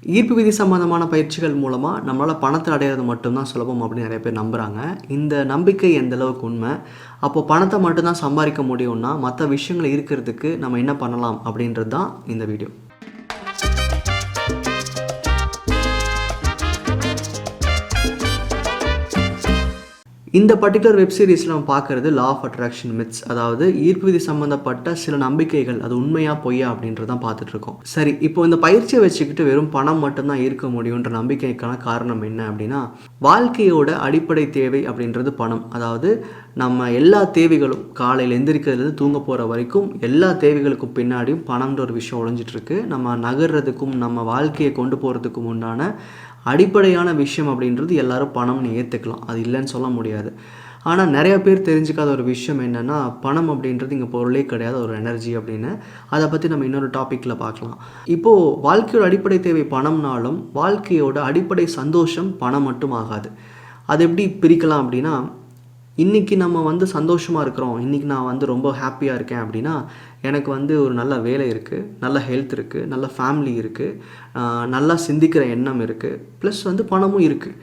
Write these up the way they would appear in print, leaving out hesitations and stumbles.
ஈர்ப்பு விதி சம்பந்தமான பயிற்சிகள் மூலமாக நம்மளால் பணத்தை அடையிறது மட்டும்தான் சுலபம் அப்படின்னு நிறைய பேர் நம்புகிறாங்க. இந்த நம்பிக்கை எந்த அளவுக்கு உண்மை, அப்போது பணத்தை மட்டும்தான் சம்பாதிக்க முடியும்னா மற்ற விஷயங்கள் இருக்கிறதுக்கு நம்ம என்ன பண்ணலாம் அப்படின்றது தான் இந்த வீடியோ. இந்த பர்டிகுலர் வெப் சீரிஸில் நம்ம பார்க்குறது லா ஆஃப் அட்ராக்ஷன் மித்ஸ், அதாவது ஈர்ப்பு விதி சம்மந்தப்பட்ட சில நம்பிக்கைகள், அது உண்மையாக பொய்யா அப்படின்றதான் பார்த்துட்ருக்கோம். சரி, இப்போ இந்த பயிற்சியை வச்சுக்கிட்டு வெறும் பணம் மட்டும்தான் ஈர்க்க முடியுன்ற நம்பிக்கைக்கான காரணம் என்ன அப்படின்னா, வாழ்க்கையோட அடிப்படை தேவை அப்படின்றது பணம். அதாவது நம்ம எல்லா தேவைகளும் காலையில் எந்திரிக்கிறதுலேருந்து தூங்க போகிற வரைக்கும் எல்லா தேவைகளுக்கும் பின்னாடியும் பணம்ன்ற ஒரு விஷயம் ஒழிஞ்சிட்ருக்கு. நம்ம நகர்றதுக்கும் நம்ம வாழ்க்கையை கொண்டு போகிறதுக்கும் உண்டான அடிப்படையான விஷயம் அப்படின்றது எல்லாரும் பணம்னு ஏற்றுக்கலாம், அது இல்லைன்னு சொல்ல முடியாது. ஆனால் நிறைய பேர் தெரிஞ்சுக்காத ஒரு விஷயம் என்னென்னா, பணம் அப்படின்றது இங்கே பொருளே கிடையாது, ஒரு எனர்ஜி அப்படின்னு. அதை பற்றி நம்ம இன்னொரு டாப்பிக்கில் பார்க்கலாம். இப்போது வாழ்க்கையோட அடிப்படை தேவை பணம்னாலும் வாழ்க்கையோட அடிப்படை சந்தோஷம் பணம் மட்டும் ஆகாது. அது எப்படி பிரிக்கலாம் அப்படின்னா, இன்றைக்கி நம்ம சந்தோஷமாக இருக்கிறோம், இன்றைக்கி நான் ரொம்ப ஹாப்பியாக இருக்கேன் அப்படின்னா, எனக்கு ஒரு நல்ல வேலை இருக்குது, நல்ல ஹெல்த் இருக்குது, நல்ல ஃபேமிலி இருக்குது, நல்லா சிந்திக்கிற எண்ணம் இருக்குது, ப்ளஸ் பணமும் இருக்குது.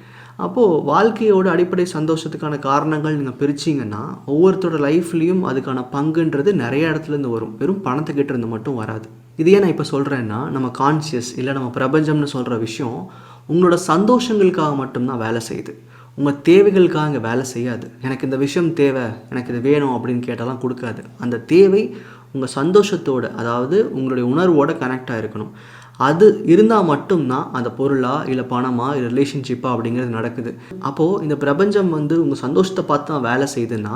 அப்போது வாழ்க்கையோட அடிப்படை சந்தோஷத்துக்கான காரணங்கள் நீங்கள் பிரிச்சிங்கன்னா, ஒவ்வொருத்தரோட லைஃப்லேயும் அதுக்கான பங்குன்றது நிறைய இடத்துலேருந்து வரும், வெறும் பணத்துக்கிட்ட இருந்து மட்டும் வராது. இது ஏன் நான் இப்போ சொல்கிறேன்னா, நம்ம கான்ஷியஸ் இல்லை நம்ம பிரபஞ்சம்னு சொல்கிற விஷயம் உங்களோட சந்தோஷங்களுக்காக மட்டும்தான் வேலை செய்யுது, உங்கள் தேவைகளுக்காக இங்கே வேலை செய்யாது. எனக்கு இந்த விஷயம் தேவை, எனக்கு இது வேணும் அப்படின்னு கேட்டாலாம் கொடுக்காது. அந்த தேவை உங்கள் சந்தோஷத்தோடு, அதாவது உங்களுடைய உணர்வோடு கனெக்டாக இருக்கணும். அது இருந்தால் மட்டும்தான் அந்த பொருளாக இல்லை பணமாக இல்லை ரிலேஷன்ஷிப்பாக அப்படிங்கிறது நடக்குது. அப்போது இந்த பிரபஞ்சம் உங்கள் சந்தோஷத்தை பார்த்து தான் வேலை செய்யுதுன்னா,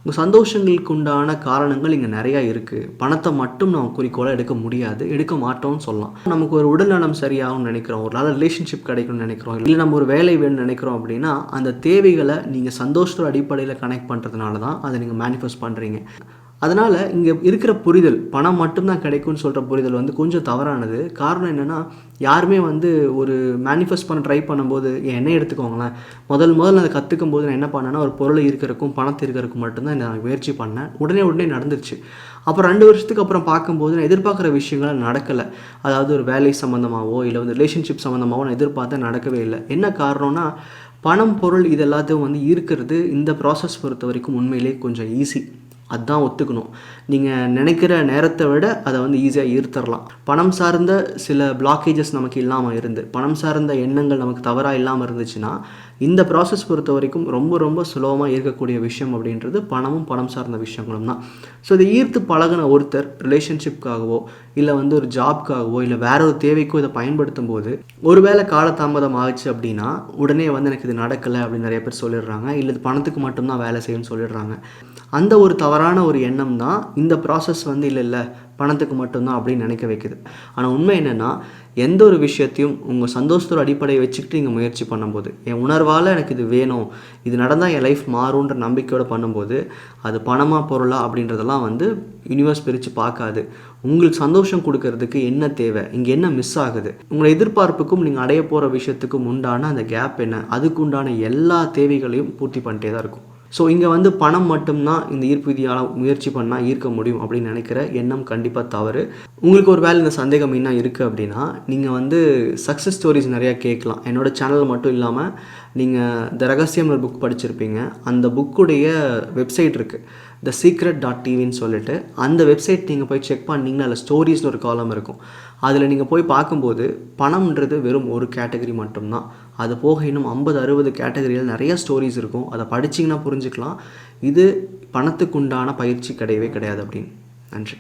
உங்கள் சந்தோஷங்களுக்கு உண்டான காரணங்கள் இங்கே நிறையா இருக்குது. பணத்தை மட்டும் நம்ம குறிக்கோளாக எடுக்க முடியாது, எடுக்க மாட்டோம்னு சொல்லலாம். நமக்கு ஒரு உடல் நலம் சரியாகும்னு நினைக்கிறோம், ஒரு நல்ல ரிலேஷன்ஷிப் கிடைக்கும்னு நினைக்கிறோம், இல்லை நம்ம ஒரு வேலை வேணும்னு நினைக்கிறோம் அப்படின்னா, அந்த தேவைகளை நீங்கள் சந்தோஷத்தோட அடிப்படையில் கனெக்ட் பண்ணுறதுனால தான் அதை நீங்கள் மேனிஃபெஸ்ட் பண்ணுறீங்க. அதனால் இங்கே இருக்கிற புரிதல் பணம் மட்டும்தான் கிடைக்கும்னு சொல்கிற புரிதல் கொஞ்சம் தவறானது. காரணம் என்னென்னா, யாருமே ஒரு மேனிஃபெஸ்ட் பண்ண ட்ரை பண்ணும்போது, என்னை எடுத்துக்கோங்களேன், முதல்ல அதை கற்றுக்கும் போது நான் என்ன பண்ணேன்னா, ஒரு பொருளை இருக்கிறக்கும் பணத்தை இருக்கிறக்கும் மட்டும்தான் நான் முயற்சி பண்ணேன். உடனே நடந்துருச்சு. அப்புறம் 2 வருஷத்துக்கு அப்புறம் பார்க்கும்போது நான் எதிர்பார்க்குற விஷயங்கள் நடக்கலை. அதாவது ஒரு வேலை சம்மந்தமாகவோ இல்லை ரிலேஷன்ஷிப் சம்மந்தமாகவோ நான் எதிர்பார்த்தா நடக்கவே இல்லை. என்ன காரணம்னா, பணம் பொருள் இது எல்லாத்தையும் ஈர்க்கிறது இந்த ப்ராசஸ் பொறுத்த வரைக்கும் உண்மையிலே கொஞ்சம் ஈஸி, அதுதான் ஒத்துக்கணும். நீங்கள் நினைக்கிற நேரத்தை விட அதை ஈஸியாக ஈர்த்தரலாம். பணம் சார்ந்த சில பிளாக்கேஜஸ் நமக்கு இல்லாமல் இருந்து, பணம் சார்ந்த எண்ணங்கள் நமக்கு தவறாக இல்லாமல் இருந்துச்சுன்னா, இந்த ப்ராசஸ் பொறுத்த வரைக்கும் ரொம்ப சுலபமாக ஈர்க்கக்கூடிய விஷயம் அப்படின்றது பணமும் பணம் சார்ந்த விஷயங்களும் தான். ஸோ இதை ஈர்த்து பழகின ஒருத்தர் ரிலேஷன்ஷிப்காகவோ இல்லை ஒரு ஜாப்காகவோ இல்லை வேற ஒரு தேவைக்கோ இதை பயன்படுத்தும் போது, ஒருவேளை காலதாமதம் ஆச்சு அப்படின்னா உடனே எனக்கு இது நடக்கலை அப்படின்னு நிறைய பேர் சொல்லிடுறாங்க, இல்லை இது பணத்துக்கு மட்டும்தான் வேலை செய்யும்னு சொல்லிடுறாங்க. அந்த ஒரு தவறான ஒரு எண்ணம் தான் இந்த ப்ராசஸ் இல்லை பணத்துக்கு மட்டும்தான் அப்படின்னு நினைக்க வைக்குது. ஆனால் உண்மை என்னென்னா, எந்த ஒரு விஷயத்தையும் உங்கள் சந்தோஷத்தோட அடிப்படையை வச்சுக்கிட்டு நீங்கள் முயற்சி பண்ணும்போது, என் உணர்வால் எனக்கு இது வேணும், இது நடந்தால் என் லைஃப் மாறுன்ற நம்பிக்கையோடு பண்ணும்போது, அது பணமாக பொருளா அப்படின்றதெல்லாம் யூனிவர்ஸ் பிரித்து பார்க்காது. உங்களுக்கு சந்தோஷம் கொடுக்கறதுக்கு என்ன தேவை, இங்கே என்ன மிஸ் ஆகுது, உங்களை எதிர்பார்ப்புக்கும் நீங்கள் அடைய போகிற விஷயத்துக்கும் உண்டான அந்த கேப் என்ன, அதுக்கு உண்டான எல்லா தேவைகளையும் பூர்த்தி பண்ணிட்டே தான் இருக்கும். ஸோ இங்கே பணம் மட்டும்தான் இந்த ஈர்ப்பு விதியால் முயற்சி பண்ணால் ஈர்க்க முடியும் அப்படின்னு நினைக்கிற எண்ணம் கண்டிப்பாக தவறு. உங்களுக்கு ஒரு வேளை இந்த சந்தேகம் என்ன இருக்குது அப்படின்னா, நீங்கள் சக்ஸஸ் ஸ்டோரிஸ் நிறையா கேட்கலாம். என்னோடய சேனல் மட்டும் இல்லாமல் நீங்கள் த ரகசியம் ஒரு புக் படிச்சிருப்பீங்க. அந்த புக்குடைய வெப்சைட் இருக்குது, thesecret.tvன்னு சொல்லிட்டு. அந்த வெப்சைட் நீங்கள் போய் செக் பண்ணிங்கன்னா அதில் ஸ்டோரிஸ்னு ஒரு காலம் இருக்கும். அதில் நீங்கள் போய் பார்க்கும்போது பணம்ன்றது வெறும் ஒரு கேட்டகரி மட்டும்தான். அது போக இன்னும் 50-60 கேட்டகரியில் நிறைய ஸ்டோரிஸ் இருக்கும். அதை படிச்சிங்கன்னா புரிஞ்சுக்கலாம் இது பணத்துக்குண்டான பயிற்சி கிடையவே கிடையாது அப்படின்னு. நன்றி.